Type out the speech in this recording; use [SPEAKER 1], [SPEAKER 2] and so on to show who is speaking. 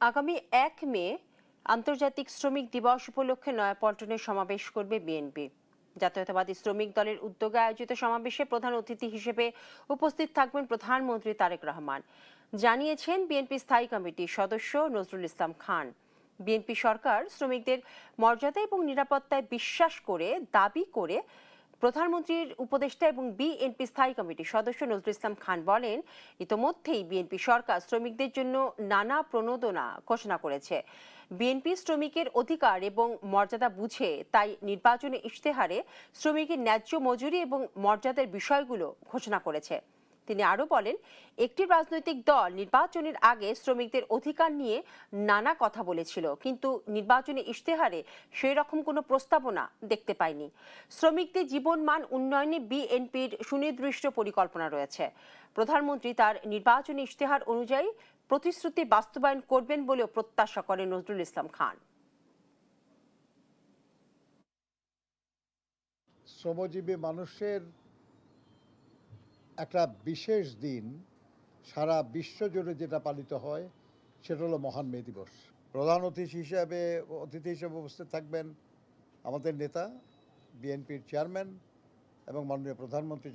[SPEAKER 1] আগামী ১ মে আন্তর্জাতিক শ্রমিক দিবস উপলক্ষে নয়াপল্টনে সমাবেশ করবে বিএনপি। জাতীয়তাবাদী শ্রমিক দলের উদ্যোগে আয়োজিত সমাবেশে প্রধান অতিথি হিসেবে উপস্থিত থাকবেন প্রধানমন্ত্রী তারেক রহমান, জানিয়েছেন বিএনপি স্থায়ী কমিটির সদস্য নজরুল ইসলাম খান। বিএনপি সরকার শ্রমিকদের মর্যাদা এবং নিরাপত্তায় বিশ্বাস করে দাবি করে প্রধানমন্ত্রীর উপদেষ্টা এবং বিএনপি স্থায়ী কমিটির সদস্য নজরুল ইসলাম খান বলেন, ইতোমধ্যেই বিএনপি সরকার শ্রমিকদের জন্য নানা প্রণোদনা ঘোষণা করেছে। বিএনপি শ্রমিকের অধিকার এবং মর্যাদা বুঝে তাই নির্বাচনী ইশতেহারে শ্রমিকের ন্যায্য মজুরি এবং মর্যাদার বিষয়গুলো ঘোষণা করেছে। তিনি আরো বলেন, একটি রাজনৈতিক দল নির্বাচনের আগে শ্রমিকদের অধিকার নিয়ে নানা কথা বলেছিল, কিন্তু নির্বাচনী ইশতেহারে সেই রকম কোনো প্রস্তাবনা দেখতে পাইনি। শ্রমিকদের জীবনমান উন্নয়নে বিএনপির সুনির্দিষ্ট পরিকল্পনা রয়েছে। প্রধানমন্ত্রী তার নির্বাচনী ইশতেহার অনুযায়ী প্রতিশ্রুতি বাস্তবায়ন করবেন বলেও প্রত্যাশা করেন নজরুল ইসলাম খান।
[SPEAKER 2] শ্রমজীবী মানুষের একটা বিশেষ দিন সারা বিশ্ব জুড়ে যেটা পালিত হয় সেটা হলো মহান মে দিবস। প্রধান অতিথি হিসেবে উপস্থিত থাকবেন আমাদের নেতা বিএনপির চেয়ারম্যান এবং মাননীয় প্রধানমন্ত্রী